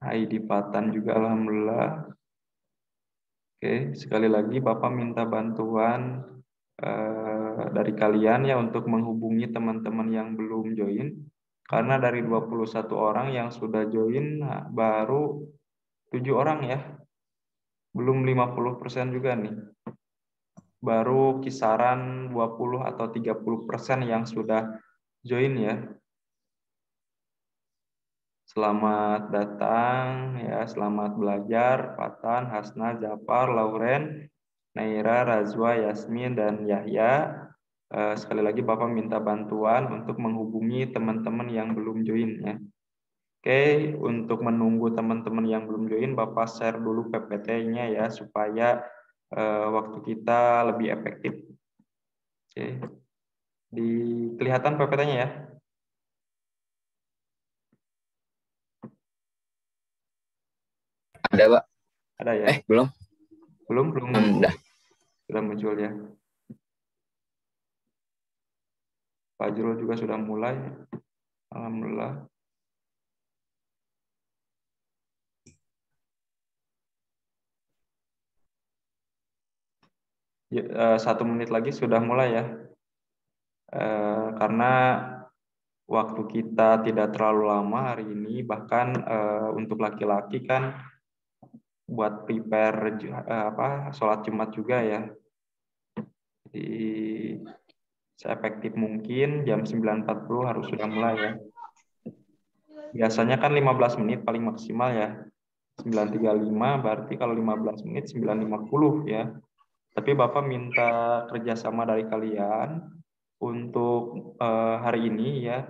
Heidi Patan juga alhamdulillah. Oke, sekali lagi Bapak minta bantuan dari kalian ya untuk menghubungi teman-teman yang belum join. Karena dari 21 orang yang sudah join baru 7 orang ya. Belum 50% juga nih. Baru kisaran 20 atau 30% yang sudah join ya. Selamat datang ya, selamat belajar Patan, Hasna, Jafar, Lauren, Naira, Razwa, Yasmin, dan Yahya. Sekali lagi Bapak minta bantuan untuk menghubungi teman-teman yang belum join ya. Oke, untuk menunggu teman-teman yang belum join, Bapak share dulu PPT-nya ya supaya waktu kita lebih efektif. Oke, kelihatan PPT-nya ya. Ada, Pak. Ada ya? Belum. Belum muncul. Udah. Sudah muncul ya. Pak Jurul juga sudah mulai. Alhamdulillah. Ya, 1 menit lagi sudah mulai ya. Karena waktu kita tidak terlalu lama hari ini, bahkan untuk laki-laki kan buat prepare sholat Jumat juga ya. Jadi seefektif mungkin jam 9.40 harus sudah mulai ya. Biasanya kan 15 menit paling maksimal ya. 9.35 berarti kalau 15 menit 9.50 ya. Tapi Bapak minta kerjasama dari kalian untuk hari ini ya.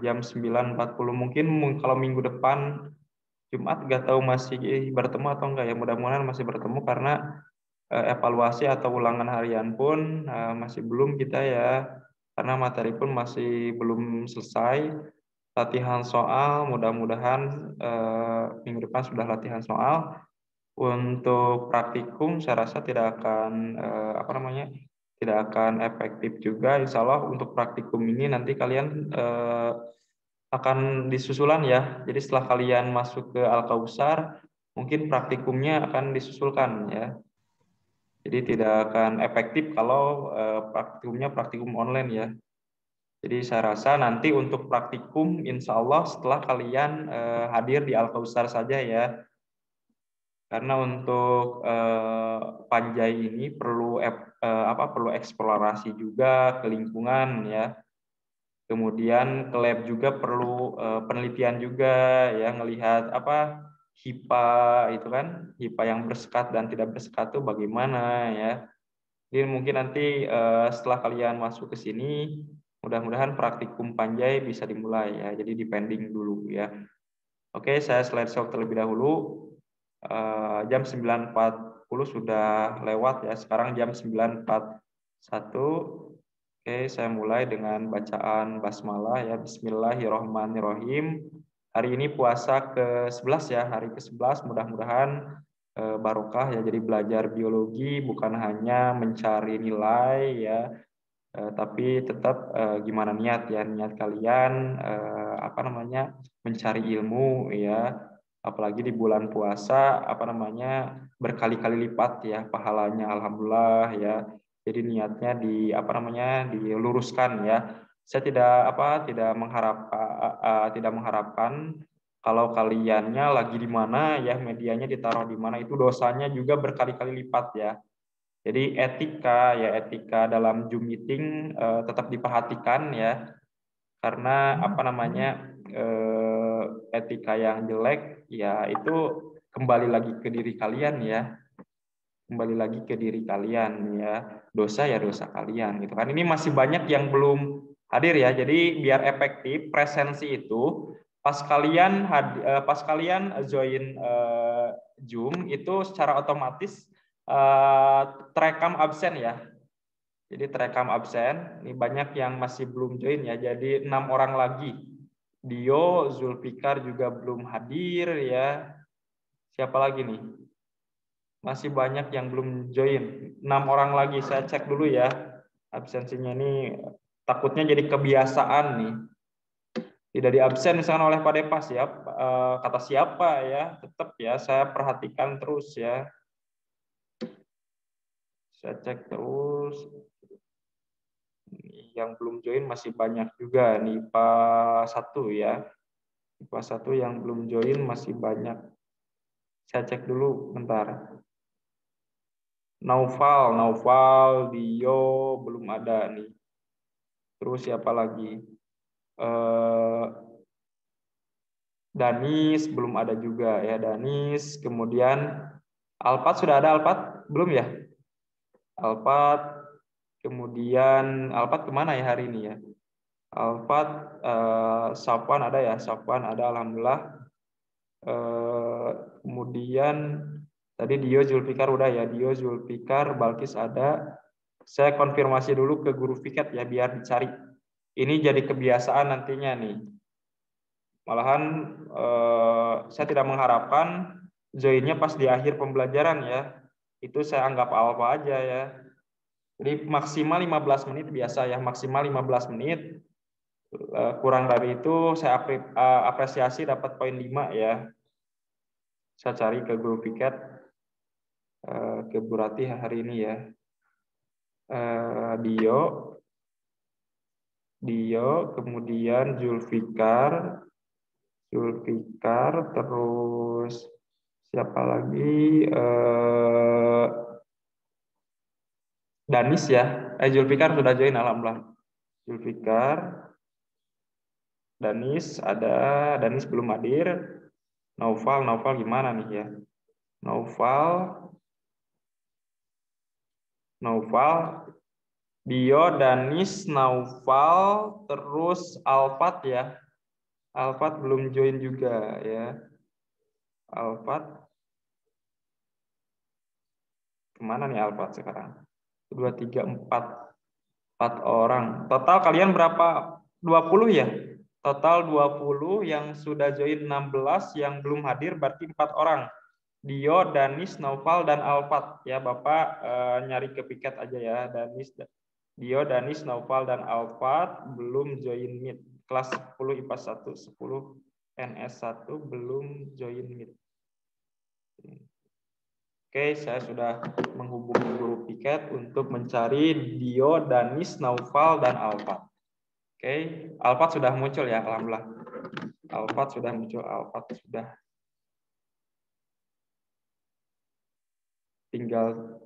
Jam 9.40 mungkin kalau minggu depan Jumat nggak tahu masih bertemu atau enggak ya, mudah-mudahan masih bertemu karena evaluasi atau ulangan harian pun masih belum kita ya, karena materi pun masih belum selesai. Latihan soal mudah-mudahan minggu depan sudah latihan soal. Untuk praktikum saya rasa tidak akan tidak akan efektif juga. Insya Allah untuk praktikum ini nanti kalian akan disusulan ya. Jadi setelah kalian masuk ke Al-Kausar, mungkin praktikumnya akan disusulkan ya. Jadi tidak akan efektif kalau praktikumnya praktikum online ya. Jadi saya rasa nanti untuk praktikum insya Allah setelah kalian hadir di Al-Kausar saja ya. Karena untuk Panjai ini perlu perlu eksplorasi juga ke lingkungan ya. Kemudian ke lab juga perlu penelitian juga ya, ngelihat HIPA itu kan, HIPA yang bersekat dan tidak bersekat itu bagaimana ya. Jadi mungkin nanti setelah kalian masuk ke sini mudah-mudahan praktikum Panjai bisa dimulai ya. Jadi depending dulu ya. Oke, saya slideshow terlebih dahulu. Jam 9.40 sudah lewat ya. Sekarang jam 9.41. Oke, saya mulai dengan bacaan basmalah ya. Bismillahirrahmanirrahim. Hari ini puasa ke-11 ya, hari ke-11. Mudah-mudahan barokah ya. Jadi belajar biologi bukan hanya mencari nilai ya, tapi tetap gimana niat ya, niat kalian mencari ilmu ya. Apalagi di bulan puasa berkali-kali lipat ya pahalanya, alhamdulillah ya. Jadi niatnya diluruskan ya. Saya tidak mengharapkan kalau kaliannya lagi di mana ya, medianya ditaruh di mana, itu dosanya juga berkali-kali lipat ya. Jadi etika dalam Zoom meeting tetap diperhatikan ya. Karena etika yang jelek ya itu kembali lagi ke diri kalian ya. Kembali lagi ke diri kalian ya. Dosa ya dosa kalian gitu kan. Ini masih banyak yang belum hadir ya. Jadi biar efektif presensi itu pas kalian join Zoom itu secara otomatis terekam absen ya. Jadi terekam absen. Ini banyak yang masih belum join ya. Jadi 6 orang lagi. Dio, Zulfikar juga belum hadir ya. Siapa lagi nih? Masih banyak yang belum join. 6 orang lagi. Saya cek dulu ya. Absensinya ini takutnya jadi kebiasaan nih. Tidak diabsen misalkan oleh Pak Depas ya, kata siapa ya, tetap ya saya perhatikan terus ya. Saya cek terus. Yang belum join masih banyak juga nih Pak 1 ya. Pak 1 yang belum join masih banyak. Saya cek dulu bentar. Naufal, Dio belum ada nih. Terus siapa lagi? Danis belum ada juga ya, Danis. Kemudian Alpat sudah ada, Alpat belum ya? Alpat. Kemudian Alpat kemana ya hari ini ya? Alpat, Safwan ada ya, Safwan ada, alhamdulillah. Kemudian tadi Dio Zulfikar udah ya, Dio Zulfikar, Balkis ada. Saya konfirmasi dulu ke guru piket ya biar dicari. Ini jadi kebiasaan nantinya nih. Malahan saya tidak mengharapkan joinnya pas di akhir pembelajaran ya. Itu saya anggap apa aja ya. Jadi maksimal 15 menit biasa ya, maksimal 15 menit. Kurang dari itu saya apresiasi dapat poin 5 ya. Saya cari ke guru piket, ke Bu Rati hari ini ya. Dio, kemudian Zulfikar, terus siapa lagi? Danis ya. Zulfikar sudah join, alhamdulillah. Zulfikar, Danis ada, Danis belum hadir. Naufal gimana nih ya? Naufal, Dio, Danis, Naufal, terus Alfat ya. Alfat belum join juga ya. Alfat. Kemana nih Alfat sekarang? 2, 3, 4 orang. Total kalian berapa? 20 ya? Total 20, yang sudah join 16, yang belum hadir berarti 4 orang. Dio, Danis, Naufal, dan Alfat. Ya, Bapak nyari ke piket aja ya. Dio, Danis, Naufal, dan Alfat belum join Meet. Kelas 10 IPA 1, 10 NS 1 belum join Meet. Oke, saya sudah menghubungi guru piket untuk mencari Dio, Danis, Naufal, dan Alfat. Oke, Alfat sudah muncul ya, alhamdulillah. Alfat sudah muncul, Alfat sudah. Tinggal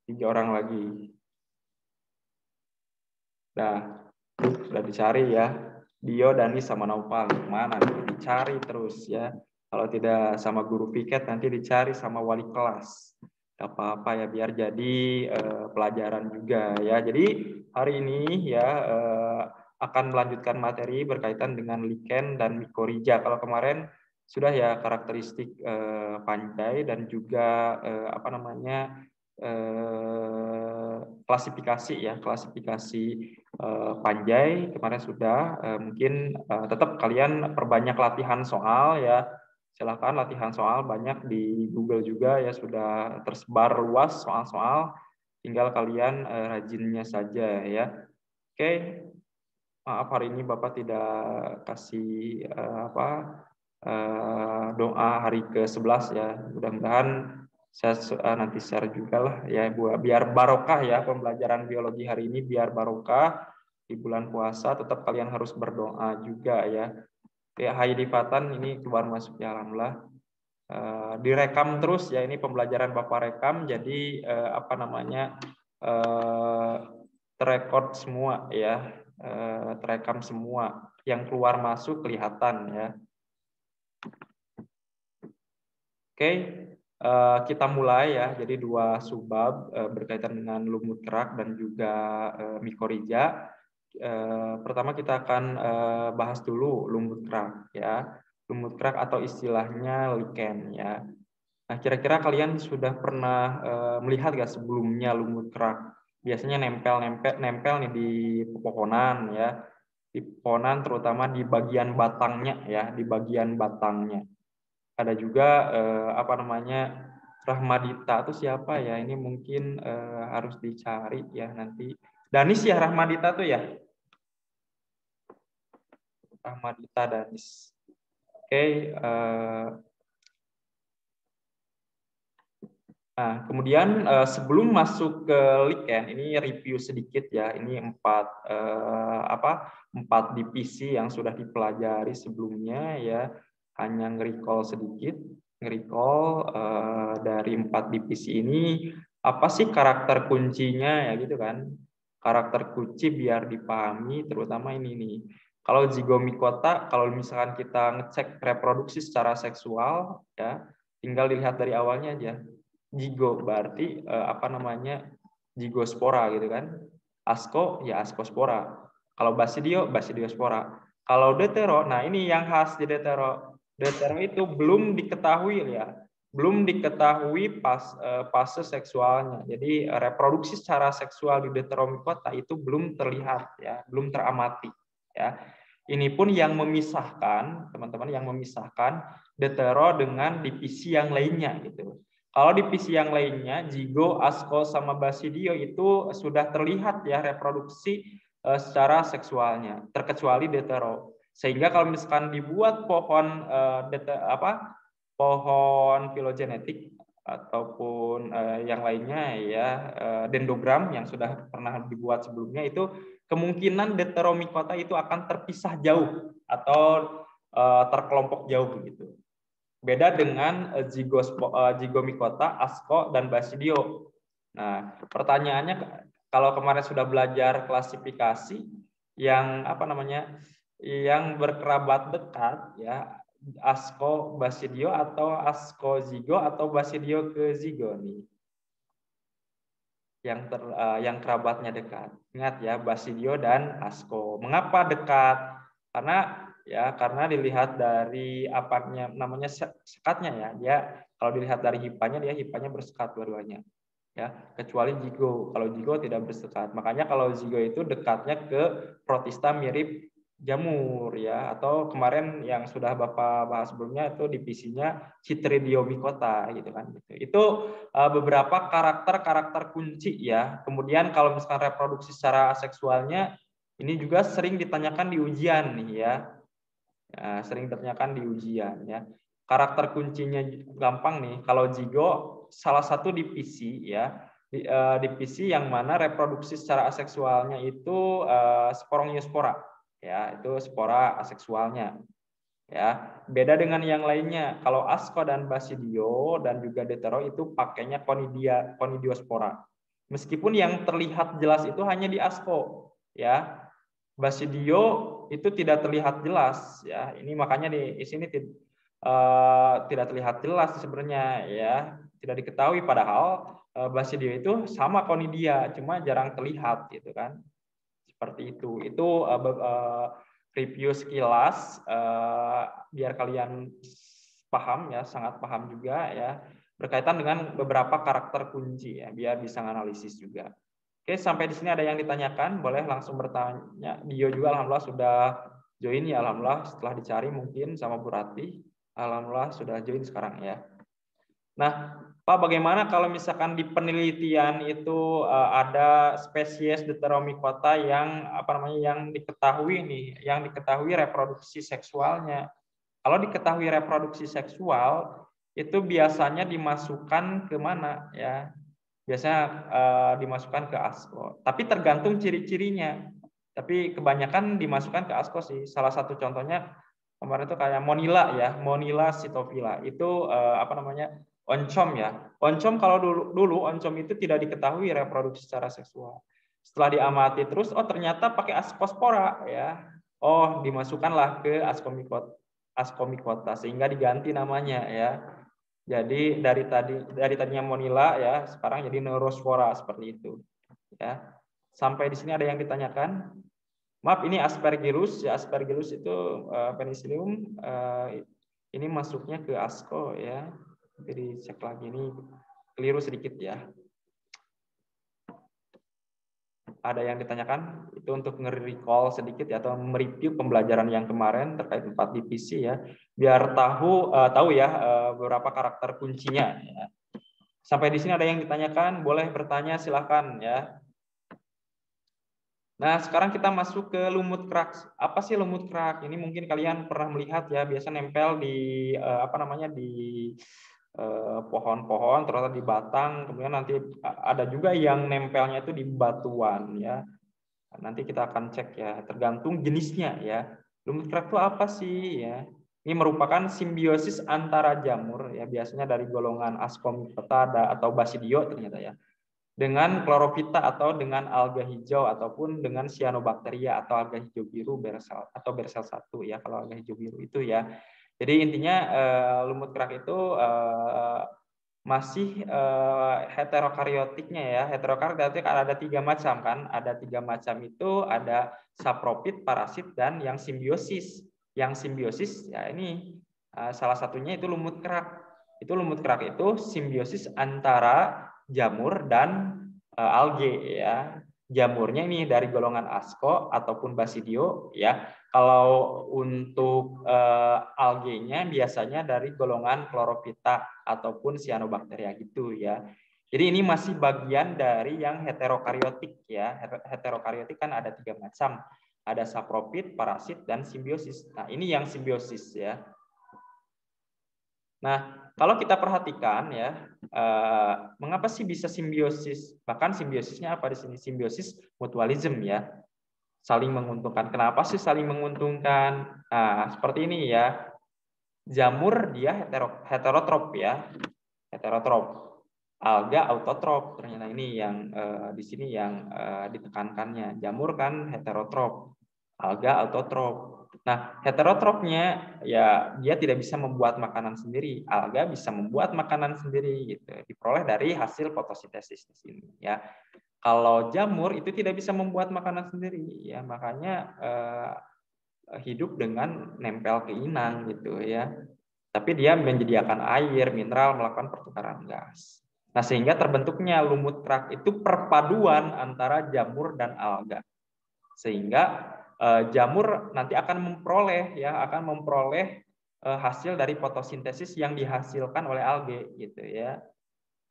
3 orang lagi. Nah, sudah dicari ya. Dio, Danis, sama Naufal. Mana? Dicari terus ya. Kalau tidak sama guru piket, nanti dicari sama wali kelas. Gak apa-apa ya, biar jadi pelajaran juga ya. Jadi hari ini ya akan melanjutkan materi berkaitan dengan lichen dan mikorrhiza. Kalau kemarin sudah ya karakteristik Panjai dan juga klasifikasi ya, klasifikasi Panjai kemarin sudah. Mungkin tetap kalian perbanyak latihan soal ya. Silahkan latihan soal banyak di Google juga ya, sudah tersebar luas soal-soal. Tinggal kalian rajinnya saja ya. Oke, maaf hari ini Bapak tidak kasih doa hari ke-11 ya. Mudah-mudahan saya nanti share juga lah ya, biar barokah ya pembelajaran biologi hari ini, biar barokah di bulan puasa. Tetap kalian harus berdoa juga ya. Kayak Heidi Fatan ini keluar masuk ya, alhamdulillah. Direkam terus ya, ini pembelajaran Bapak rekam, jadi terekord semua ya, terekam semua, yang keluar masuk kelihatan ya. Oke, kita mulai ya. Jadi 2 subbab berkaitan dengan lumut kerak dan juga mikorrhiza. Pertama kita akan bahas dulu lumut kerak ya. Lumut kerak atau istilahnya lichen ya. Nah, kira-kira kalian sudah pernah melihat nggak sebelumnya lumut kerak? Biasanya nempel nih di pepohonan ya. Di pepohonan terutama di bagian batangnya ya, di bagian batangnya. Ada juga Rahmadita itu siapa ya? Ini mungkin harus dicari ya nanti. Danis ya Rahmadita tuh ya? Rahmadita Danis. Oke. Nah, kemudian sebelum masuk ke Liken, ini review sedikit ya. Ini 4 divisi yang sudah dipelajari sebelumnya ya. Hanya nge-recall sedikit, dari 4 divisi ini apa sih karakter kuncinya ya gitu kan. Karakter kunci biar dipahami, terutama ini nih. Kalau zigomikota, kalau misalkan kita ngecek reproduksi secara seksual ya, tinggal dilihat dari awalnya aja. Zigo berarti zigospora gitu kan. Asko ya askospora. Kalau basidiospora. Kalau deutero, nah ini yang khas di deutero. Deutero itu belum diketahui ya. Belum diketahui fase seksualnya. Jadi reproduksi secara seksual di deuteromycota itu belum terlihat ya, belum teramati ya. Ini pun yang memisahkan, teman-teman, yang memisahkan deutero dengan divisi yang lainnya gitu. Kalau divisi yang lainnya, zigo, asko, sama basidio itu sudah terlihat ya reproduksi secara seksualnya, terkecuali deutero. Sehingga kalau misalkan dibuat pohon pohon filogenetik ataupun yang lainnya ya, dendrogram yang sudah pernah dibuat sebelumnya, itu kemungkinan deuteromycota itu akan terpisah jauh atau terkelompok jauh begitu. Beda dengan zigomycota, asko, dan basidio. Nah, pertanyaannya kalau kemarin sudah belajar klasifikasi yang yang berkerabat dekat ya, asko basidio atau asko zigo atau basidio ke zigo nih. Yang kerabatnya dekat. Ingat ya, basidio dan asko. Mengapa dekat? Karena dilihat dari sekatnya ya. Dia kalau dilihat dari hipanya, hipanya bersekat dua-duanya. Ya, kecuali zigo. Kalau zigo tidak bersekat. Makanya kalau zigo itu dekatnya ke protista mirip jamur ya, atau kemarin yang sudah Bapak bahas sebelumnya itu divisinya Chytridiomycota gitu kan. Itu beberapa karakter kunci ya. Kemudian kalau misalkan reproduksi secara seksualnya ini juga sering ditanyakan di ujian nih ya. Sering ditanyakan di ujian ya. Karakter kuncinya gampang nih. Kalau zigo salah satu divisi ya, divisi yang mana reproduksi secara aseksualnya itu sporongiosspora ya, itu spora aseksualnya ya. Beda dengan yang lainnya. Kalau asko dan basidio dan juga deutero itu pakainya conidiospora. Meskipun yang terlihat jelas itu hanya di asko ya. Basidio itu tidak terlihat jelas ya. Ini makanya di sini tidak terlihat jelas sebenarnya ya, tidak diketahui, padahal basidio itu sama conidia, cuma jarang terlihat gitu kan. Seperti itu. Itu review sekilas biar kalian paham ya, sangat paham juga ya, berkaitan dengan beberapa karakter kunci ya, biar bisa analisis juga. Oke, sampai di sini ada yang ditanyakan, boleh langsung bertanya. Dio juga alhamdulillah sudah join ya, alhamdulillah setelah dicari mungkin sama Bu Rati, alhamdulillah sudah join sekarang ya. Nah, Pak, bagaimana kalau misalkan di penelitian itu ada spesies Deuteromycota yang yang diketahui reproduksi seksualnya. Kalau diketahui reproduksi seksual itu biasanya dimasukkan ke mana ya? Biasanya dimasukkan ke asko. Tapi tergantung ciri-cirinya. Tapi kebanyakan dimasukkan ke asko sih. Salah satu contohnya kemarin itu kayak Monila ya, Monila cytophila. Itu oncom ya. Oncom kalau dulu oncom itu tidak diketahui reproduksi secara seksual. Setelah diamati terus, oh ternyata pakai askospora ya. Oh, dimasukkanlah ke askomycota sehingga diganti namanya ya. Jadi dari tadinya Monila ya, sekarang jadi Neurospora seperti itu. Ya. Sampai di sini ada yang ditanyakan? Maaf, ini Aspergillus ya. Aspergillus itu Penicillium ini masuknya ke asko ya. Jadi cek lagi, ini keliru sedikit ya. Ada yang ditanyakan? Itu untuk nge-recall sedikit ya, atau mereview pembelajaran yang kemarin terkait 4 divisi ya, biar tahu ya beberapa karakter kuncinya ya. Sampai di sini ada yang ditanyakan, boleh bertanya silakan ya. Nah, sekarang kita masuk ke lumut kerak. Apa sih lumut kerak? Ini mungkin kalian pernah melihat ya, biasa nempel di di pohon-pohon, ternyata di batang, kemudian nanti ada juga yang nempelnya itu di batuan ya. Nanti kita akan cek ya, tergantung jenisnya ya. Lumut kerak itu apa sih ya? Ini merupakan simbiosis antara jamur ya, biasanya dari golongan Ascomycota atau Basidio ternyata ya, dengan Chlorophyta atau dengan alga hijau ataupun dengan Cyanobacteria atau alga hijau biru atau bersel 1 ya, kalau alga hijau biru itu ya. Jadi intinya lumut kerak itu masih heterokaryotiknya ya. Heterokaryotik ada 3 macam kan. Ada 3 macam itu, ada sapropit, parasit, dan yang simbiosis. Yang simbiosis ya ini salah satunya itu lumut kerak. Itu lumut kerak itu simbiosis antara jamur dan alge ya. Jamurnya ini dari golongan Asco ataupun Basidio ya. Kalau untuk algenya biasanya dari golongan Chlorophyta ataupun Cyanobacteria gitu ya. Jadi ini masih bagian dari yang heterokaryotik ya. Heterokaryotik kan ada 3 macam. Ada sapropit, parasit, dan simbiosis. Nah, ini yang simbiosis ya. Nah, kalau kita perhatikan ya, mengapa sih bisa simbiosis? Bahkan simbiosisnya apa di sini? Simbiosis mutualism ya. Saling menguntungkan. Kenapa sih saling menguntungkan? Nah, seperti ini ya. Jamur dia heterotrop ya. Heterotrop. Alga autotrop. Ternyata ini yang di sini yang ditekankannya. Jamur kan heterotrop. Alga autotrop. Nah, heterotropnya ya dia tidak bisa membuat makanan sendiri. Alga bisa membuat makanan sendiri gitu. Diperoleh dari hasil fotosintesis di sini ya. Kalau jamur itu tidak bisa membuat makanan sendiri ya, makanya hidup dengan nempel ke inang gitu ya. Tapi dia menyediakan air, mineral, melakukan pertukaran gas. Nah, sehingga terbentuknya lumut kerak itu perpaduan antara jamur dan alga. Sehingga jamur nanti akan memperoleh hasil dari fotosintesis yang dihasilkan oleh alge gitu ya.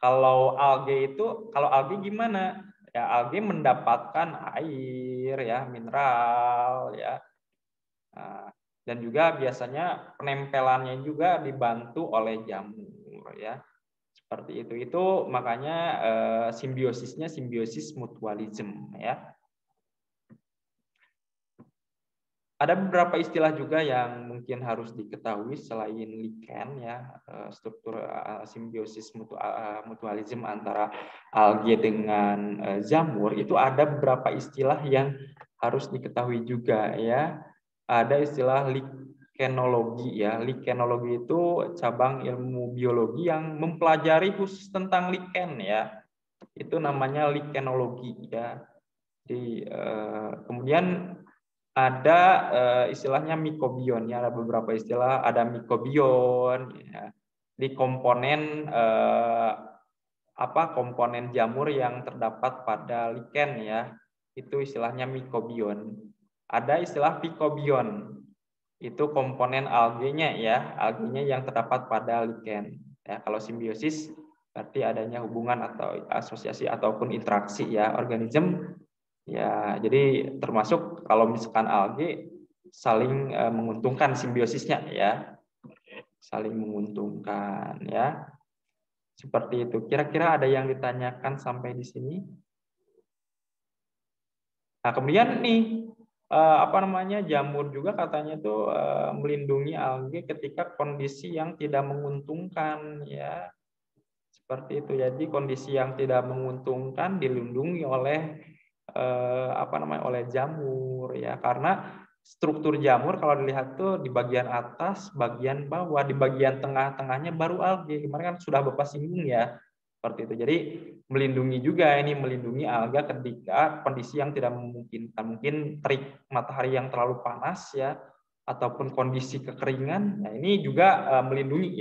Kalau alge gimana? Ya, alge mendapatkan air ya, mineral ya. Dan juga biasanya penempelannya juga dibantu oleh jamur ya. Seperti itu. Itu makanya simbiosisnya simbiosis mutualism ya. Ada beberapa istilah juga yang mungkin harus diketahui selain lichen ya, struktur simbiosis mutualism antara alge dengan jamur, itu ada beberapa istilah yang harus diketahui juga ya. Ada istilah likenologi ya. Likenologi itu cabang ilmu biologi yang mempelajari khusus tentang lichen ya. Itu namanya likenologi ya. Jadi kemudian ada istilahnya mikobion ya, ada beberapa istilah, ada mikobion ya. Di komponen komponen jamur yang terdapat pada lichen ya, itu istilahnya mikobion. Ada istilah pikobion, itu komponen algenya ya, algenya yang terdapat pada lichen ya. Kalau simbiosis berarti adanya hubungan atau asosiasi ataupun interaksi ya organisme. Ya, jadi termasuk kalau misalkan alge saling menguntungkan simbiosisnya ya. Saling menguntungkan ya. Seperti itu. Kira-kira ada yang ditanyakan sampai di sini? Nah, kemudian nih jamur juga katanya itu melindungi alge ketika kondisi yang tidak menguntungkan ya. Seperti itu. Jadi kondisi yang tidak menguntungkan dilindungi oleh oleh jamur ya, karena struktur jamur kalau dilihat tuh di bagian atas, bagian bawah, di bagian tengah-tengahnya baru alga. Kemarin kan sudah Bapak singgung ya, seperti itu. Jadi melindungi alga ketika kondisi yang tidak memungkinkan, mungkin terik matahari yang terlalu panas ya, ataupun kondisi kekeringan. Nah, ini juga melindungi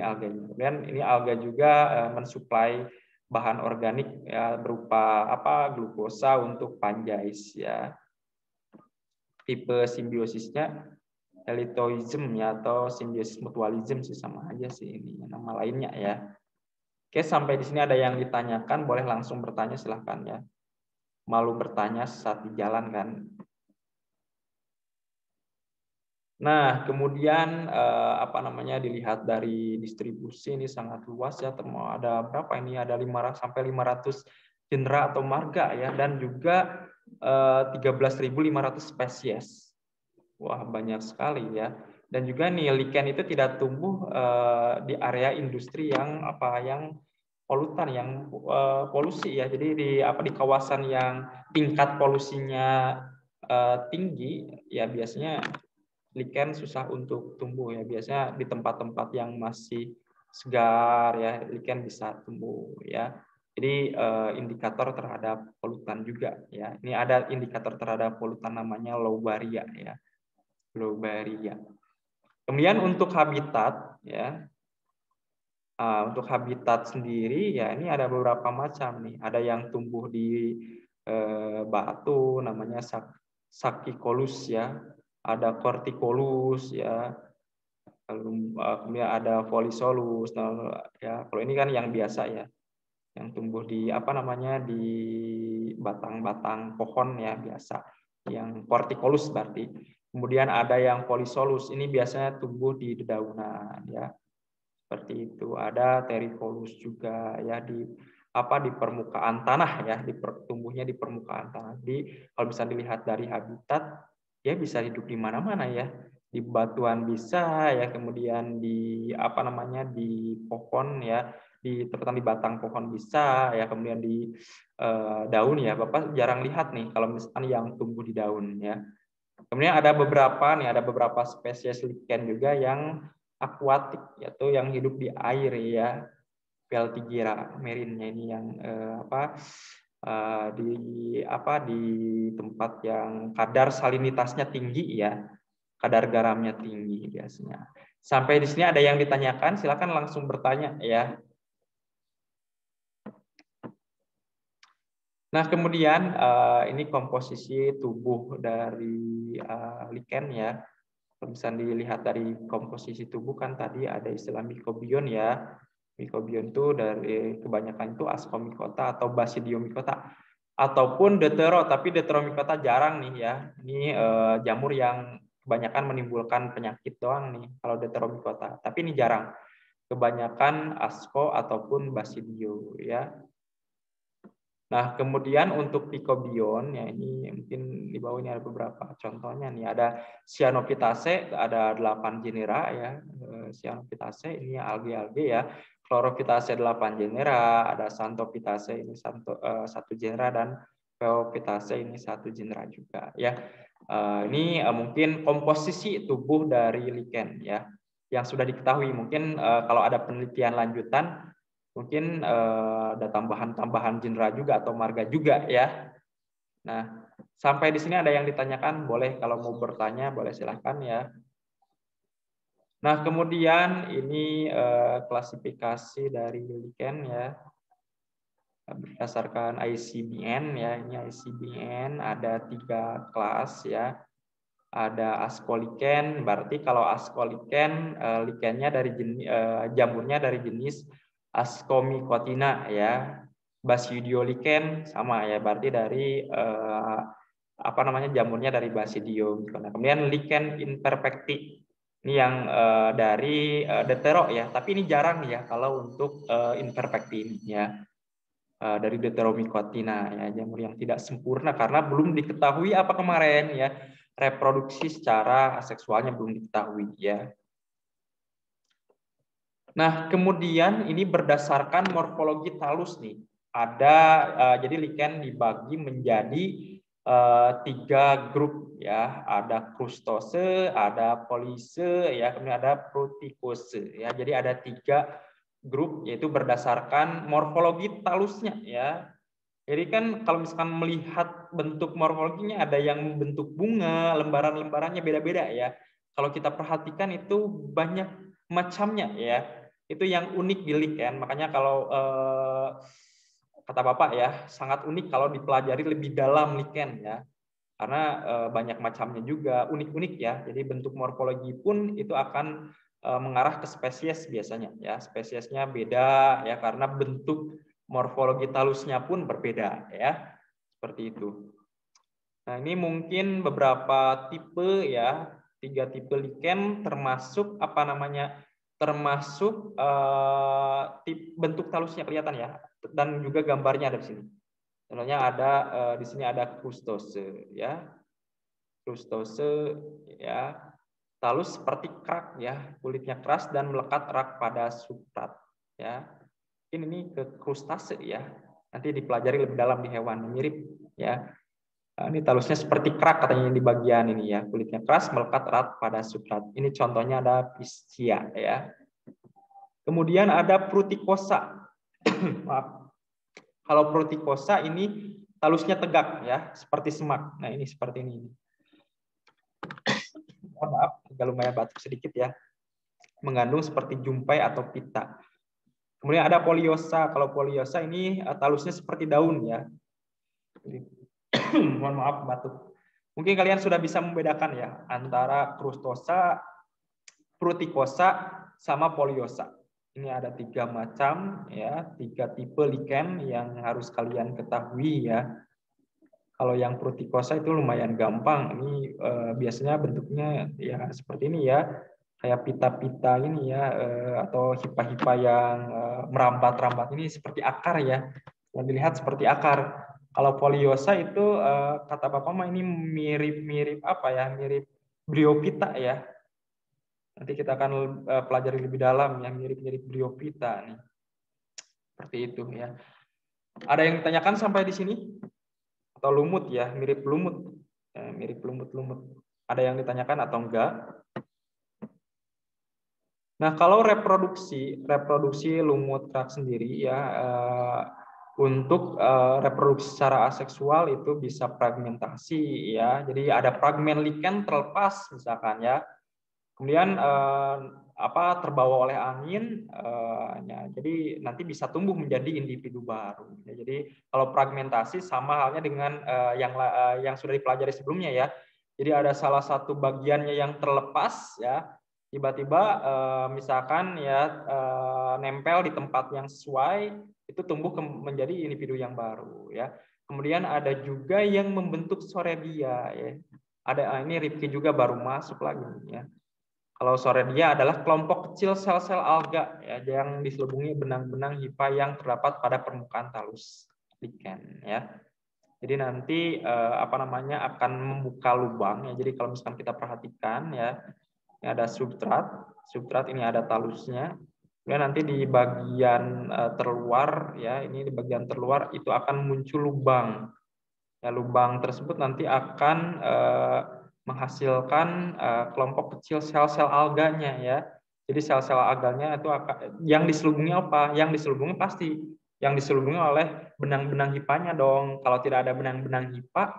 alga. Kemudian ini alga juga mensuplai bahan organik ya, berupa glukosa untuk fungi ya. Tipe simbiosisnya elitoism ya, atau simbiosis mutualism sih, sama aja sih ini nama lainnya ya. Oke, sampai di sini ada yang ditanyakan, boleh langsung bertanya silahkan ya. malu bertanya saat di jalan kan. Nah, kemudian dilihat dari distribusi ini sangat luas ya, ada berapa ini? Ada 500 sampai 500 genera atau marga ya, dan juga 13.500 spesies. Wah, banyak sekali ya. Dan juga nih lichen itu tidak tumbuh di area industri yang polutan, yang polusi ya. Jadi di kawasan yang tingkat polusinya tinggi ya, biasanya lichen susah untuk tumbuh ya. Biasanya di tempat-tempat yang masih segar ya, lichen bisa tumbuh ya. Jadi indikator terhadap polutan juga ya. Ini ada indikator terhadap polutan namanya Lobaria ya. Lobaria. Kemudian untuk habitat ya. Untuk habitat sendiri ya, ini ada beberapa macam nih. Ada yang tumbuh di batu namanya Sachycolus ya. Ada Corticolus ya, kemudian ada Folisolus ya. Kalau ini kan yang biasa ya, yang tumbuh di di batang-batang pohon ya biasa, yang Corticolus berarti. Kemudian ada yang Folisolus, ini biasanya tumbuh di dedaunan ya, seperti itu. Ada Terricolous juga ya, di permukaan tanah ya, tumbuhnya di permukaan tanah. Jadi kalau bisa dilihat dari habitat, ya bisa hidup di mana-mana ya, di batuan bisa ya, kemudian di di pohon ya, terutama di batang pohon bisa ya, kemudian di daun ya. Bapak jarang lihat nih kalau misalkan yang tumbuh di daun ya. Kemudian ada beberapa spesies lichen juga yang akuatik, yaitu yang hidup di air ya. Peltigyra marinnya ini yang di tempat yang kadar salinitasnya tinggi ya, kadar garamnya tinggi biasanya. Sampai di sini ada yang ditanyakan, silakan langsung bertanya ya. Nah, kemudian ini komposisi tubuh dari lichen ya. Bisa dilihat dari komposisi tubuh kan tadi ada istilah mycobion ya. Mycobion itu dari kebanyakan itu Ascomycota atau Basidiomycota ataupun Deutero, tapi Deuteromycota jarang nih ya. Ini jamur yang kebanyakan menimbulkan penyakit doang nih kalau Deuteromycota. Tapi ini jarang. Kebanyakan Asco ataupun Basidio ya. Nah, kemudian untuk Mycobion ya, ini mungkin di bawah ini ada beberapa contohnya nih. Ada Cyanophytaceae, ada 8 genera ya. Cyanophytaceae ini alge-alge ya. Chlorophytaceae 8 genera, ada Xanthophytaceae ini 1 genera, dan Phaeophytaceae ini 1 genera juga ya. Ini mungkin komposisi tubuh dari lichen ya, yang sudah diketahui. Mungkin kalau ada penelitian lanjutan, mungkin ada tambahan genera juga atau marga juga ya. Nah, sampai di sini ada yang ditanyakan, boleh kalau mau bertanya boleh silahkan ya. Nah, kemudian ini klasifikasi dari lichen ya, berdasarkan ICBN ya. Ini ICBN ada 3 kelas ya. Ada Ascolichen, berarti kalau Ascolichen lichennya dari jamurnya dari jenis Ascomycotina ya. Basidiolichen sama ya, berarti dari jamurnya dari Basidium. Kemudian lichen imperfecti ini yang dari Deutero ya, tapi ini jarang ya kalau untuk imperfecti ini ya. Dari Deuteromycotina ya, jamur yang tidak sempurna karena belum diketahui apa kemarin ya, reproduksi secara aseksualnya belum diketahui ya. Nah, kemudian ini berdasarkan morfologi talus nih. Ada jadi lichen dibagi menjadi 3 grup ya. Ada krustose, ada polise ya, kemudian ada protikose ya. Jadi ada 3 grup, yaitu berdasarkan morfologi talusnya ya. Jadi kan kalau misalkan melihat bentuk morfologinya, ada yang bentuk bunga, lembaran-lembarannya beda-beda ya. Kalau kita perhatikan itu banyak macamnya ya. Itu yang unik di lichen. Makanya kalau kata Bapak ya, sangat unik kalau dipelajari lebih dalam lichen ya. Karena banyak macamnya juga, unik-unik ya. Jadi bentuk morfologi pun itu akan mengarah ke spesies biasanya ya. Spesiesnya beda ya, karena bentuk morfologi talusnya pun berbeda ya. seperti itu. Nah, ini mungkin beberapa tipe ya, 3 tipe lichen termasuk apa namanya? Termasuk bentuk talusnya kelihatan ya, dan juga gambarnya ada di sini. Contohnya ada di sini ada krustose ya. Krustose ya. Talus seperti kerak ya, kulitnya keras dan melekat erat pada substrat ya. Ini ke krustase ya. Nanti dipelajari lebih dalam di hewan, mirip ya. Ini talusnya seperti kerak katanya di bagian ini ya, kulitnya keras melekat erat pada substrat. Ini contohnya ada Piscia ya. Kemudian ada Pruticosa. Maaf. Kalau Pruticosa ini talusnya tegak ya, seperti semak. Nah, ini seperti ini. Mohon maaf, agak lumayan batuk sedikit ya. Mengandung seperti jumpai atau pita. Kemudian ada Poliosa. Kalau Poliosa ini talusnya seperti daun ya. Mohon maaf batuk. Mungkin kalian sudah bisa membedakan ya antara Krustosa, Pruticosa, sama Poliosa. Ini ada 3 macam ya, 3 tipe lichen yang harus kalian ketahui ya. Kalau yang Pruticosa itu lumayan gampang. Ini biasanya bentuknya ya seperti ini ya, kayak pita-pita ini ya, atau hipa-hipa yang merambat-rambat ini seperti akar ya. Yang dilihat seperti akar. Kalau Poliosa itu kata Bapak mah ini mirip-mirip apa ya? Mirip Bryophyta ya. Nanti kita akan pelajari lebih dalam yang mirip-mirip Bryophyta nih. Seperti itu ya. Ada yang ditanyakan sampai di sini? Atau lumut ya, mirip lumut. Mirip lumut-lumut. Ada yang ditanyakan atau enggak? Nah, kalau reproduksi lumut kerak sendiri ya, untuk reproduksi secara aseksual itu bisa fragmentasi ya. Jadi ada fragmen lichen terlepas misalkan ya. Kemudian terbawa oleh angin, ya, jadi nanti bisa tumbuh menjadi individu baru. Ya, jadi kalau fragmentasi sama halnya dengan yang sudah dipelajari sebelumnya ya. Jadi ada salah satu bagiannya yang terlepas ya, tiba-tiba misalkan ya nempel di tempat yang sesuai, itu tumbuh menjadi individu yang baru ya. Kemudian ada juga yang membentuk soredia ya. Ada ini Rifki juga baru masuk lagi ya. Kalau soredia adalah kelompok kecil sel-sel alga ya, yang diselubungi benang-benang hifa yang terdapat pada permukaan talus lichen ya. Jadi nanti akan membuka lubang ya. Jadi kalau misalkan kita perhatikan ya, ini ada substrat ini ada talusnya. Kemudian nanti di bagian terluar ya, ini di bagian terluar itu akan muncul lubang. Ya, lubang tersebut nanti akan menghasilkan kelompok kecil sel-sel alganya ya. Jadi sel-sel alganya itu yang diselubungi apa? Yang diselubungi oleh benang-benang hipanya dong. Kalau tidak ada benang-benang hipa,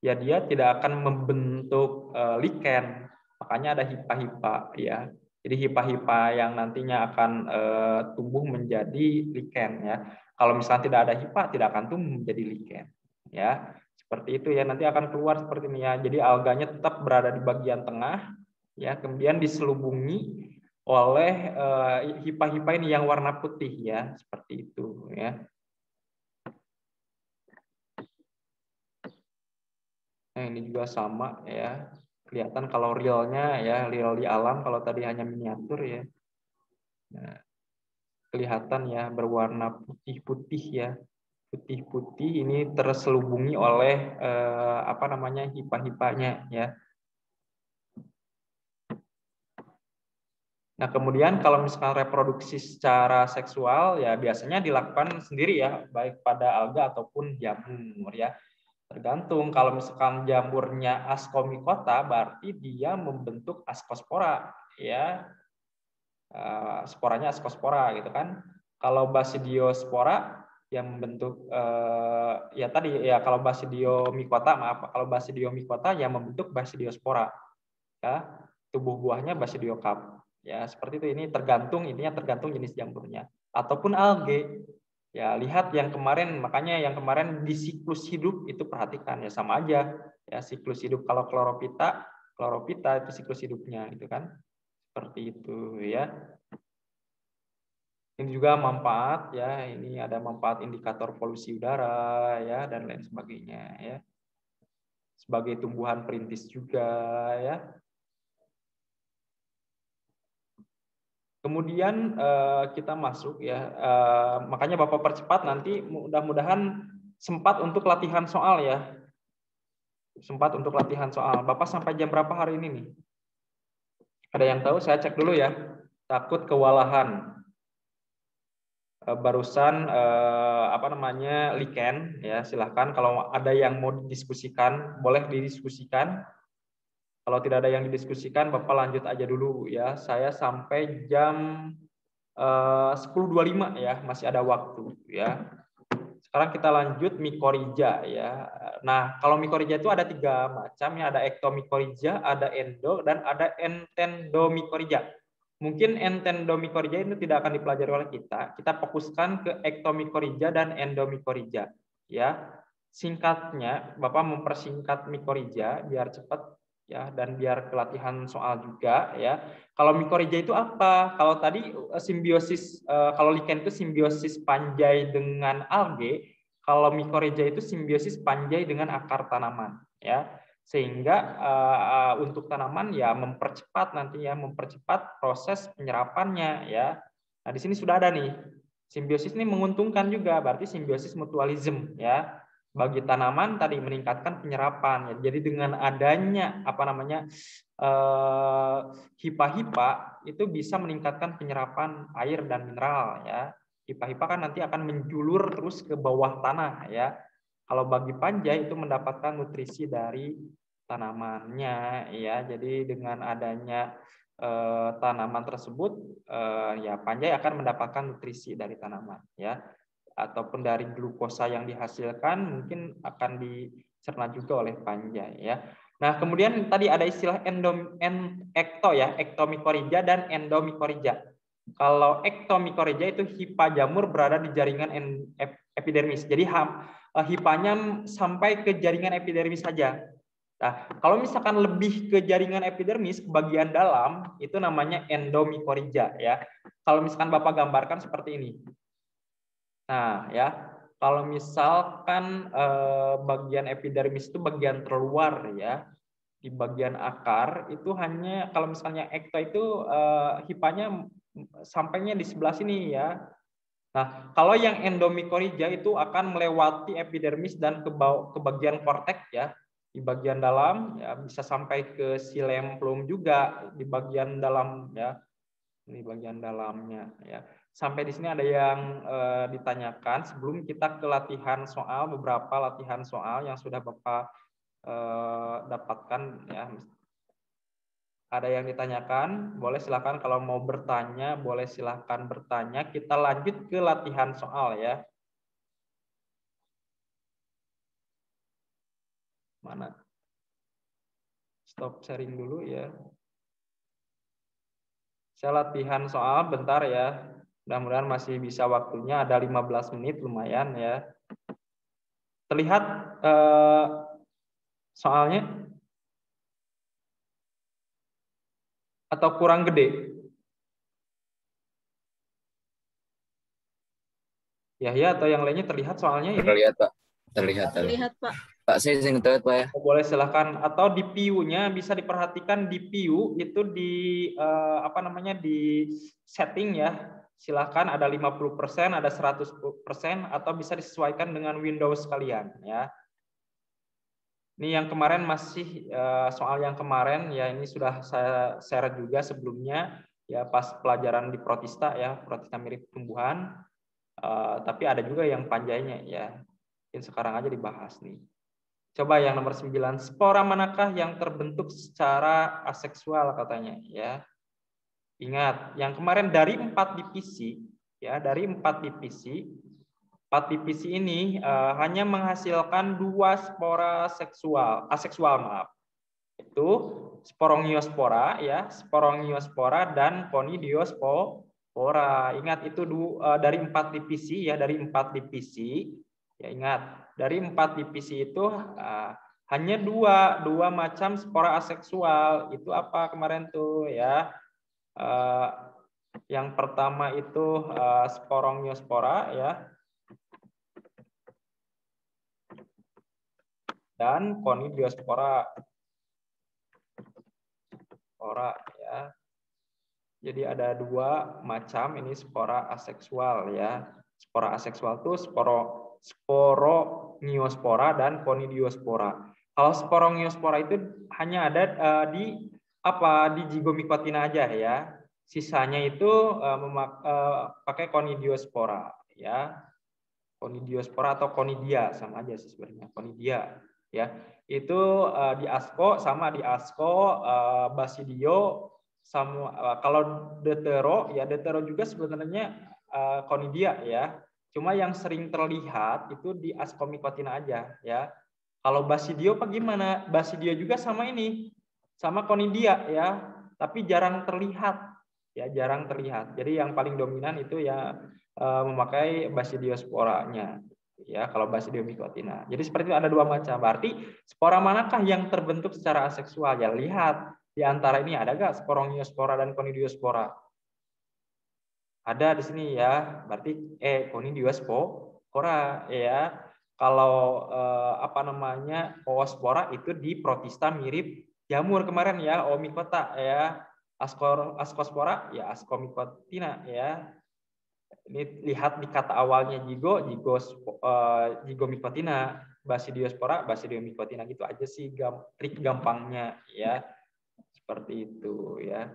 ya dia tidak akan membentuk lichen. Makanya ada hipa-hipa ya. Jadi hipa-hipa yang nantinya akan tumbuh menjadi lichen ya. Kalau misalnya tidak ada hipa, tidak akan tumbuh menjadi lichen ya. Seperti itu ya, nanti akan keluar seperti ini ya. Jadi alganya tetap berada di bagian tengah ya, kemudian diselubungi oleh hipa-hipa ini yang warna putih ya, seperti itu ya. Nah, ini juga sama ya. Kelihatan kalau realnya ya, real di alam, kalau tadi hanya miniatur ya. Nah, kelihatan ya berwarna putih-putih ya. Putih-putih ini terselubungi oleh hipa-hipanya ya. Nah, kemudian kalau misalkan reproduksi secara seksual ya biasanya dilakukan sendiri ya, baik pada alga ataupun jamur ya. Tergantung, kalau misalkan jamurnya Ascomycota berarti dia membentuk askospora ya. Sporanya askospora gitu kan. Kalau Basidiospora yang membentuk ya tadi ya, kalau Basidiomycota kalau Basidiomycota yang membentuk Basidiospora ya, tubuh buahnya Basidiocarp ya, seperti itu. Ini tergantung jenis jamurnya ataupun alge ya. Lihat yang kemarin, makanya yang kemarin di siklus hidup itu perhatikan ya, sama aja ya siklus hidup. Kalau Chlorophyta itu siklus hidupnya gitu kan, seperti itu ya. Ini juga manfaat ya, ini ada manfaat indikator polusi udara ya dan lain sebagainya ya. Sebagai tumbuhan perintis juga ya. Kemudian kita masuk ya, makanya Bapak percepat nanti mudah-mudahan sempat untuk latihan soal ya. Sempat untuk latihan soal. Bapak sampai jam berapa hari ini nih? Ada yang tahu? Saya cek dulu ya. Takut kewalahan. Barusan apa namanya liken ya, silahkan kalau ada yang mau didiskusikan boleh didiskusikan. Kalau tidak ada yang didiskusikan Bapak lanjut aja dulu ya. Saya sampai jam 10.25 ya, masih ada waktu ya. Sekarang kita lanjut mikorija ya. Nah, kalau mikorija itu ada 3 macam ya, ada ektomikorija, ada endo, dan ada entendomikorija. Mungkin entendomikorija itu tidak akan dipelajari oleh kita. Kita fokuskan ke ektomikorija dan endomikorija ya. Singkatnya, Bapak mempersingkat mikorija biar cepat ya dan biar kelatihan soal juga ya. Kalau mikorija itu apa? Kalau tadi simbiosis, kalau lichen itu simbiosis panjai dengan alge, kalau mikorija itu simbiosis panjai dengan akar tanaman ya. Sehingga untuk tanaman ya mempercepat nanti ya, mempercepat proses penyerapannya ya. Nah, di sini sudah ada nih. Simbiosis ini menguntungkan juga, berarti simbiosis mutualisme ya. Bagi tanaman tadi meningkatkan penyerapan. Ya. Jadi dengan adanya apa namanya hipa-hipa itu bisa meningkatkan penyerapan air dan mineral ya. Hipa-hipa kan nanti akan menjulur terus ke bawah tanah ya. Kalau bagi panjai itu mendapatkan nutrisi dari tanamannya ya. Jadi dengan adanya tanaman tersebut ya panjai akan mendapatkan nutrisi dari tanaman ya. Ataupun dari glukosa yang dihasilkan mungkin akan dicerna juga oleh panjai ya. Nah, kemudian tadi ada istilah ektomikorija dan endomikorija. Kalau ektomikorija itu hipa jamur berada di jaringan epidermis. Jadi hipanya sampai ke jaringan epidermis saja. Nah, kalau misalkan lebih ke jaringan epidermis, ke bagian dalam, itu namanya endomikorija ya. Kalau misalkan Bapak gambarkan seperti ini. Nah, ya, kalau misalkan bagian epidermis itu bagian terluar ya, di bagian akar itu hanya kalau misalnya ekto itu hipanya sampainya di sebelah sini ya. Nah, kalau yang endomikorija itu akan melewati epidermis dan ke bagian korteks ya, di bagian dalam ya bisa sampai ke xilem plum juga di bagian dalam ya, di bagian dalamnya ya. Sampai di sini ada yang ditanyakan sebelum kita ke latihan soal, beberapa latihan soal yang sudah Bapak dapatkan ya. Ada yang ditanyakan, boleh silakan kalau mau bertanya, boleh silakan bertanya. Kita lanjut ke latihan soal ya. Mana? Stop sharing dulu ya. Saya latihan soal bentar ya. Mudah-mudahan masih bisa waktunya, ada 15 menit lumayan ya. Terlihat soalnya? Atau kurang gede? Ya atau yang lainnya terlihat soalnya ini? Terlihat Pak, terlihat Pak. Pak saya izin terlihat Pak ya. Boleh silakan, atau di view-nya bisa diperhatikan di view itu di apa namanya di setting ya. Silakan ada 50%, ada 100% atau bisa disesuaikan dengan Windows kalian ya. Ini yang kemarin masih soal yang kemarin ya, ini sudah saya share juga sebelumnya ya pas pelajaran di Protista ya, Protista mirip tumbuhan. Tapi ada juga yang panjainya ya. Mungkin sekarang aja dibahas nih. Coba yang nomor 9, spora manakah yang terbentuk secara aseksual katanya ya. Ingat, yang kemarin dari 4 divisi ya, dari 4 divisi ini hanya menghasilkan 2 spora aseksual maaf. Itu sporongiospora ya, sporongiospora dan conidiospora. Ingat itu dari 4 divisi ya, dari 4 divisi. Ya ingat, dari 4 divisi itu hanya dua macam spora aseksual. Itu apa kemarin tuh ya? Yang pertama itu sporongiosspora ya. Dan conidiospora. Ya. Jadi ada dua macam ini spora aseksual ya. Spora aseksual itu sporongiosspora dan conidiospora. Kalau sporongiosspora itu hanya ada di zygomycotina aja ya. Sisanya itu pakai conidiospora ya. Conidiospora atau conidia sama aja sih sebenarnya, conidia ya. Itu di ASCO sama di ASCO basidio sama kalau deutero juga sebenarnya conidia ya. Cuma yang sering terlihat itu di Ascomycotina aja ya. Kalau basidio bagaimana? Basidio juga sama ini, sama conidia ya, tapi jarang terlihat ya, jarang terlihat. Jadi yang paling dominan itu ya memakai basidiosporanya ya, kalau Basidiomycotina. Jadi seperti itu, ada dua macam. Berarti spora manakah yang terbentuk secara aseksual? Ya lihat di antara ini ada nggak sporongiosspora dan conidiospora? Ada di sini ya. Berarti conidiospora ya. Kalau oospora itu di protista mirip jamur kemarin ya, Omycota ya. Ascospora ya Ascomycotina ya. Ini lihat di kata awalnya zygomycotina, basidiospora, basidiomycotina, gitu aja sih trik gampangnya ya. Seperti itu ya.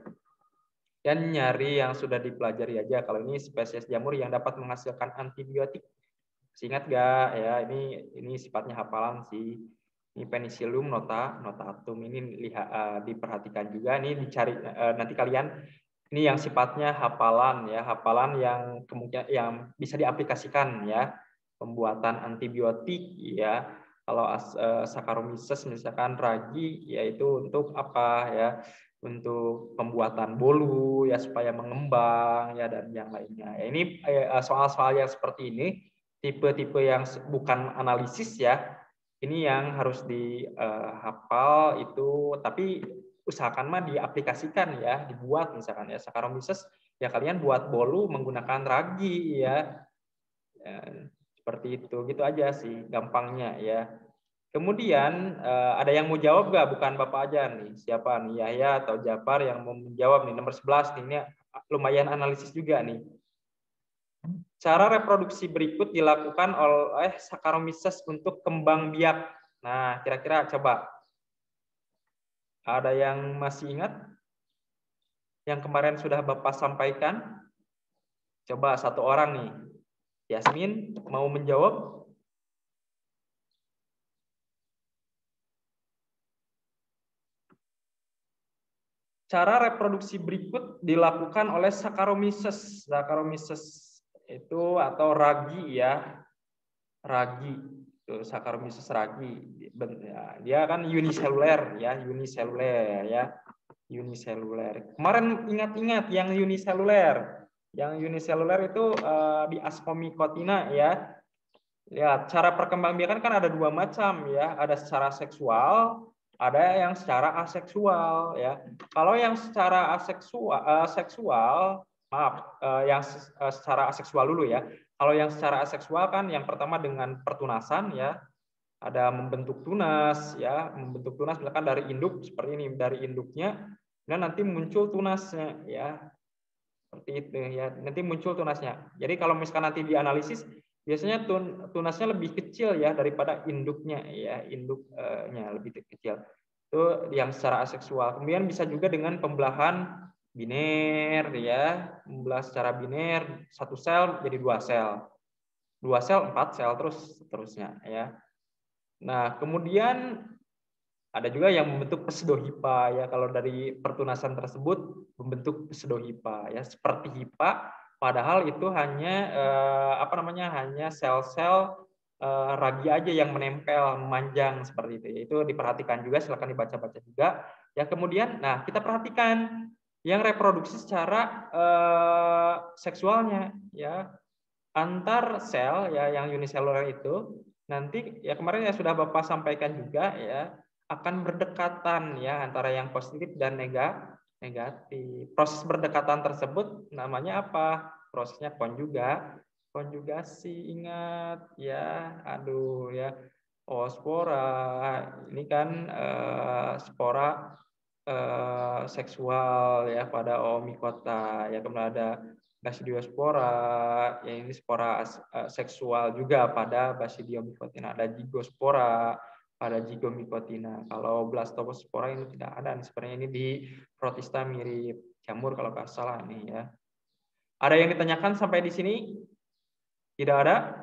Dan nyari yang sudah dipelajari aja. Kalau ini spesies jamur yang dapat menghasilkan antibiotik. Ingat gak ya, ini sifatnya hafalan sih. Ini Penicillium notatum, ini lihat diperhatikan juga, ini dicari nanti kalian. Ini yang sifatnya hafalan ya, hafalan yang kemungkinan yang bisa diaplikasikan ya, pembuatan antibiotik ya. Kalau Saccharomyces misalkan ragi, yaitu untuk apa ya? Untuk pembuatan bolu ya supaya mengembang ya, dan yang lainnya. Ya, ini soal-soal yang seperti ini, tipe-tipe yang bukan analisis ya. Ini yang harus dihafal itu, tapi usahakan mah diaplikasikan ya, dibuat misalkan ya Saccharomyces ya, kalian buat bolu menggunakan ragi ya. Seperti itu, gitu aja sih gampangnya ya. Kemudian ada yang mau jawab nggak? Bukan Bapak aja nih, siapa nih, Yahya atau Jafar yang mau menjawab nih, nomor 11 nih, ini lumayan analisis juga nih. Cara reproduksi berikut dilakukan oleh Saccharomyces untuk kembang biak. Nah, kira-kira coba ada yang masih ingat yang kemarin sudah Bapak sampaikan? Coba satu orang nih. Yasmin mau menjawab? Cara reproduksi berikut dilakukan oleh Saccharomyces. Saccharomyces itu atau ragi ya. Ragi. Saccharomyces ragi. Dia kan uniseluler ya, uniseluler ya. Uniseluler. Kemarin ingat-ingat yang uniseluler. Yang uniseluler itu di Ascomycotina ya. Ya, cara perkembangbiakan kan ada dua macam ya. Ada secara seksual, ada yang secara aseksual ya. Kalau yang secara seksual, yang secara aseksual dulu ya. Kalau yang secara aseksual kan yang pertama dengan pertunasan ya. Ada membentuk tunas ya, membentuk tunas misalkan dari induk seperti ini, dari induknya dan nanti muncul tunasnya ya. Seperti itu ya, nanti muncul tunasnya. Jadi kalau misalkan nanti dianalisis biasanya tunasnya lebih kecil ya daripada induknya ya, induknya lebih kecil. Itu yang secara aseksual. Kemudian bisa juga dengan pembelahan biner ya, membelah secara biner, satu sel jadi dua sel, 4 sel, terus seterusnya ya. Nah, kemudian ada juga yang membentuk pseudohipa ya, kalau dari pertunasan tersebut membentuk pseudohipa ya, seperti hipa, padahal itu hanya hanya sel-sel ragi aja yang menempel, memanjang seperti itu. Itu diperhatikan juga, silakan dibaca-baca juga. Ya, kemudian nah kita perhatikan yang reproduksi secara seksualnya ya, antar sel ya, yang uniseluler itu nanti ya kemarin ya sudah Bapak sampaikan juga ya, akan berdekatan ya antara yang positif dan Negatif. Proses berdekatan tersebut namanya apa? Prosesnya konjugasi. Ingat ya. Aduh ya. Spora. Ini kan spora seksual ya pada oomycota. Ya, kemudian ada Basidiospora, yang ini spora seksual juga pada Basidiomycotina. Ada Zygospora pada Zygomycotina. Kalau Blastospora ini tidak ada. Sebenarnya ini di Protista mirip jamur kalau nggak salah nih ya. Ada yang ditanyakan sampai di sini? Tidak ada?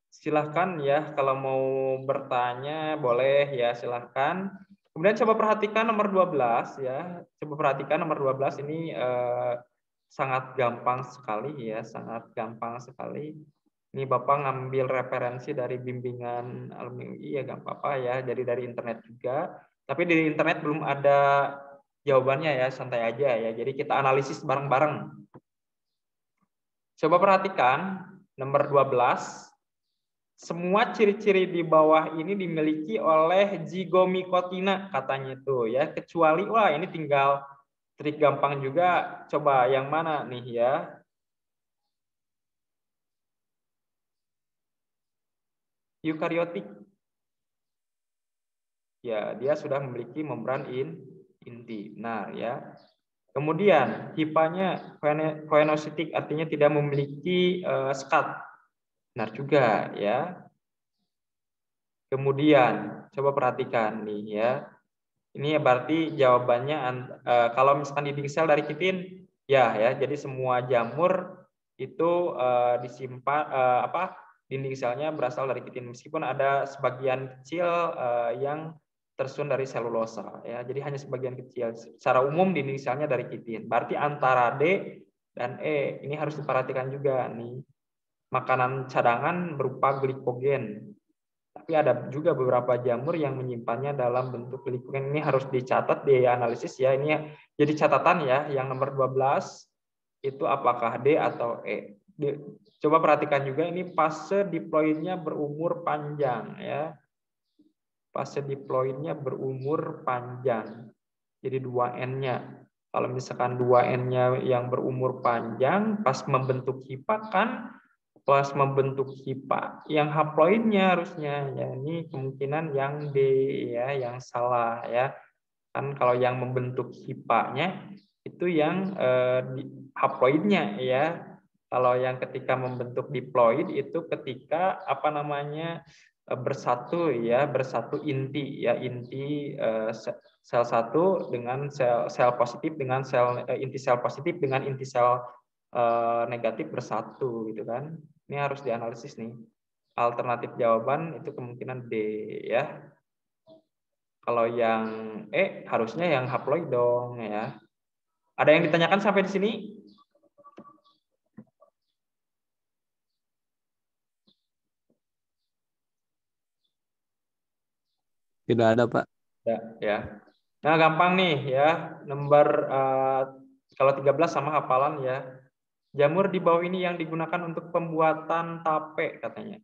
Silahkan ya, kalau mau bertanya boleh ya, silahkan. Kemudian coba perhatikan nomor 12 ya. Coba perhatikan nomor 12 ini sangat gampang sekali ya, sangat gampang sekali. Ini Bapak ngambil referensi dari bimbingan alumni UI ya, nggak apa-apa ya. Jadi dari internet juga. Tapi di internet belum ada jawabannya ya, santai aja ya. Jadi kita analisis bareng-bareng. Coba perhatikan nomor 12. Semua ciri-ciri di bawah ini dimiliki oleh Zygomycotina katanya itu ya, kecuali wah ini tinggal trik gampang juga. Coba yang mana nih ya? Eukariotik. Ya, dia sudah memiliki membran inti. Nah, ya. Kemudian hipanya koenositik artinya tidak memiliki sekat. Benar juga ya. Kemudian coba perhatikan nih ya. Ini berarti jawabannya kalau misalkan dinding sel dari kitin ya. Jadi semua jamur itu disimpan dinding selnya berasal dari kitin, meskipun ada sebagian kecil yang tersusun dari selulosa ya. Jadi hanya sebagian kecil. Secara umum dinding selnya dari kitin. Berarti antara D dan E ini harus diperhatikan juga nih. Makanan cadangan berupa glikogen. Tapi ada juga beberapa jamur yang menyimpannya dalam bentuk glikogen. Ini harus dicatat, dianalisis ya. Ini jadi catatan ya. Yang nomor 12 itu apakah D atau E. Coba perhatikan juga ini fase diploidnya berumur panjang ya. Fase diploidnya berumur panjang. Jadi 2N-nya. Kalau misalkan 2N-nya yang berumur panjang, pas membentuk hipa kan pas membentuk hipa yang haploidnya harusnya ya, ini kemungkinan yang D ya, yang salah ya. Kan kalau yang membentuk hipanya itu yang haploidnya ya. Kalau yang ketika membentuk diploid itu ketika bersatu ya, bersatu inti ya, inti sel satu dengan sel positif dengan inti sel positif dengan inti sel negatif bersatu gitu kan. Ini harus dianalisis nih. Alternatif jawaban itu kemungkinan D ya. Kalau yang E harusnya yang haploid dong ya. Ada yang ditanyakan sampai di sini? Tidak ada, Pak. Ya. Nah, gampang nih ya. Nomor kalau 13 sama hafalan ya. Jamur di bawah ini yang digunakan untuk pembuatan tape katanya.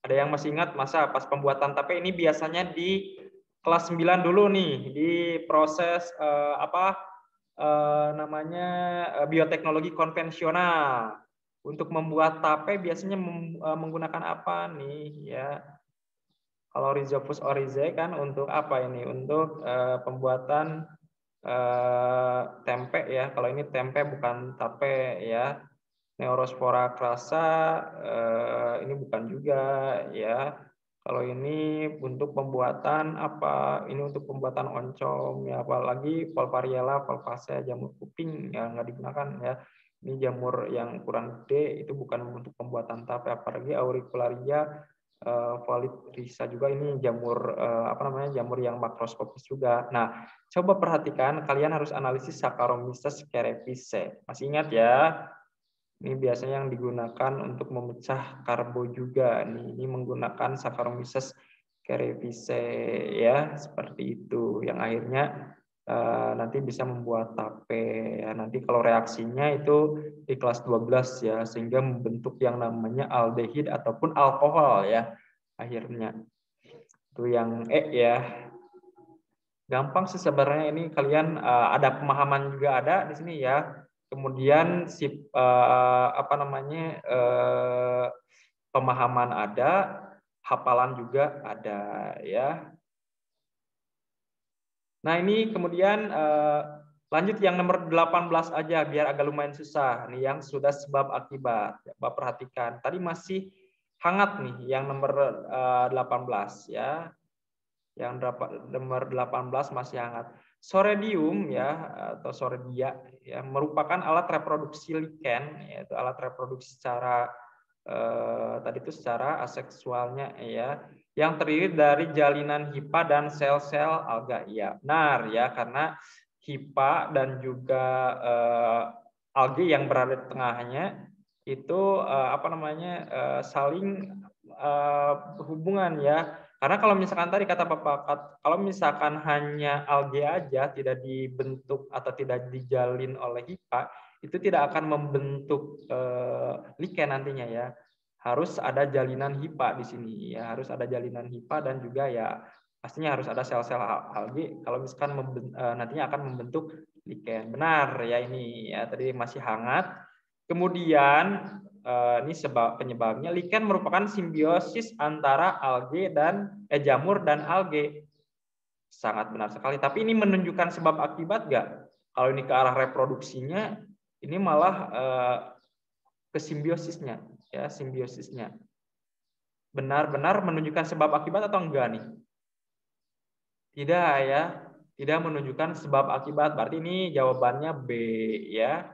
Ada yang masih ingat masa pas pembuatan tape ini biasanya di kelas 9 dulu nih, di proses bioteknologi konvensional. Untuk membuat tape biasanya menggunakan apa nih ya? Kalau Rhizopus oryzae kan untuk apa ini? Untuk pembuatan tempe ya. Kalau ini tempe bukan tape ya. Neurospora crassa ini bukan juga ya. Kalau ini untuk pembuatan apa? Ini untuk pembuatan oncom ya, apalagi Volpariella volvacea, jamur kuping ya nggak digunakan ya. Ini jamur yang ukuran gede itu bukan untuk pembuatan tape, apalagi Auricularia Volitrisa juga ini jamur jamur yang makroskopis juga. Nah, coba perhatikan, kalian harus analisis Saccharomyces cerevisiae. Masih ingat ya? Ini biasanya yang digunakan untuk memecah karbo juga. Ini menggunakan Saccharomyces cerevisiae ya, seperti itu. Yang akhirnya nanti bisa membuat tape. Ya. Nanti kalau reaksinya itu di kelas 12 ya, sehingga membentuk yang namanya aldehid ataupun alkohol ya. Akhirnya. Itu yang E ya. Gampang sih sebenarnya ini kalian ada pemahaman juga ada di sini ya. Kemudian pemahaman ada, hafalan juga ada ya. Nah, ini kemudian lanjut yang nomor 18 aja biar agak lumayan susah. Nih yang sudah sebab akibat. Bapak perhatikan. Tadi masih hangat nih yang nomor 18 ya. Yang nomor 18 masih hangat. Soredium ya atau soredia ya merupakan alat reproduksi lichen, yaitu alat reproduksi secara tadi itu secara aseksualnya ya, yang terdiri dari jalinan hifa dan sel-sel alga. Ya, benar ya, karena hifa dan juga algae yang berada di tengahnya itu saling berhubungan ya. Karena kalau misalkan tadi kata Bapak, kalau misalkan hanya algae aja tidak dibentuk atau tidak dijalin oleh hifa, itu tidak akan membentuk lichen nantinya ya. Harus ada jalinan hifa di sini ya, harus ada jalinan hifa dan juga ya pastinya harus ada sel-sel algae kalau misalkan nantinya akan membentuk lichen. Benar ya ini ya, tadi masih hangat. Kemudian ini penyebabnya lichen merupakan simbiosis antara algae dan jamur dan algae. Sangat benar sekali. Tapi ini menunjukkan sebab akibat nggak? Kalau ini ke arah reproduksinya, ini malah ke simbiosisnya, ya simbiosisnya. Benar-benar menunjukkan sebab akibat atau enggak nih? Tidak ya, tidak menunjukkan sebab akibat. Berarti ini jawabannya B ya.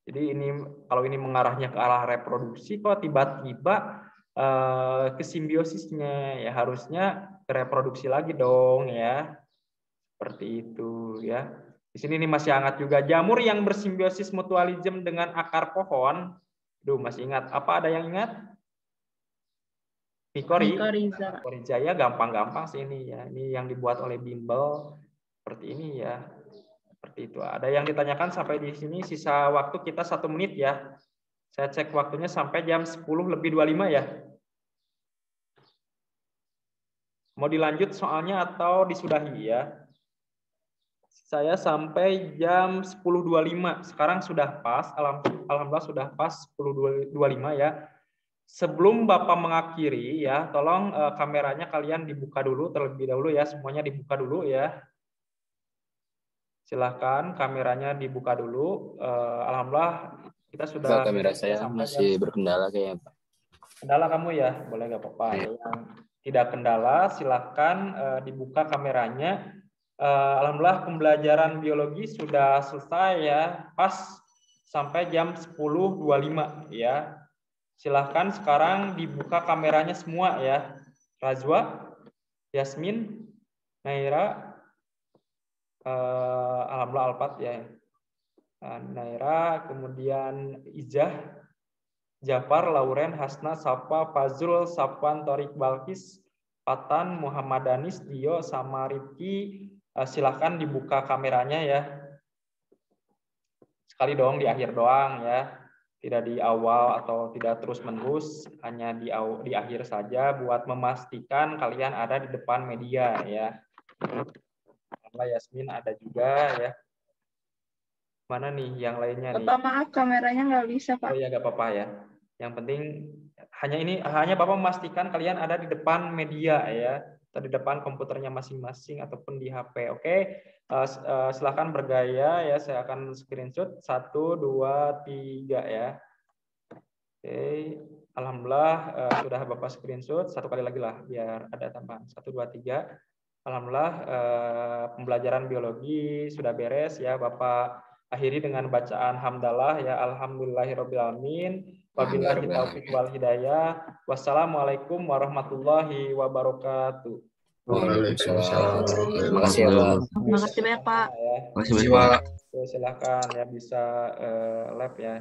Jadi ini kalau ini mengarahnya ke arah reproduksi, kok tiba-tiba ke simbiosisnya ya, harusnya ke reproduksi lagi dong ya. Seperti itu ya. Di sini ini masih hangat juga. Jamur yang bersimbiosis mutualisme dengan akar pohon. Duh, masih ingat. Apa ada yang ingat? Mycorrhiza ya, gampang-gampang sih ini ya. Ini yang dibuat oleh bimbel seperti ini ya. Seperti itu. Ada yang ditanyakan sampai di sini, sisa waktu kita 1 menit ya. Saya cek waktunya sampai jam 10:25 ya. Mau dilanjut soalnya atau disudahi ya? Saya sampai jam 10:25. Sekarang sudah pas, alhamdulillah sudah pas 10:25 ya. Sebelum Bapak mengakhiri ya, tolong kameranya kalian dibuka dulu terlebih dahulu ya, semuanya dibuka dulu ya. Silahkan kameranya dibuka dulu. Alhamdulillah kita sudah. Pak, kamera saya masih berkendala kayaknya, Pak. Kendala kamu ya, boleh nggak apa-apa. Yang tidak kendala silahkan dibuka kameranya. Alhamdulillah pembelajaran biologi sudah selesai ya, pas sampai jam 10:25 ya. Silahkan sekarang dibuka kameranya semua ya. Razwa, Yasmin, Naira, alhamdulillah Alfat ya. Naira, kemudian Ijah, Jafar, Lauren, Hasna, Safa, Fazrul, Safwan, Torik, Balkis, Patan, Muhammad Danis, Dio, sama Rifki. Silahkan dibuka kameranya ya. Sekali dong di akhir doang ya. Tidak di awal atau tidak terus-menerus, hanya di akhir saja buat memastikan kalian ada di depan media ya. Yasmin ada juga ya. Mana nih yang lainnya nih? Bapak maaf kameranya nggak bisa Pak. Oh ya nggak apa-apa ya. Yang penting hanya Bapak memastikan kalian ada di depan media ya, atau di depan komputernya masing-masing ataupun di HP. Oke, silahkan bergaya ya. Saya akan screenshot 1, 2, 3 ya. Oke, alhamdulillah sudah Bapak screenshot. Satu kali lagi lah biar ada tambahan. 1, 2, 3. Alhamdulillah pembelajaran biologi sudah beres ya. Bapak akhiri dengan bacaan hamdalah ya, alhamdulillahirabbil alamin, wabillahi taufiq wal hidayah. Wassalamualaikum warahmatullahi wabarakatuh. Waalaikumsalam. Terima kasih ya, Pak. Terima kasih banyak Pak. Terima kasih, Pak. Silakan ya bisa lab ya.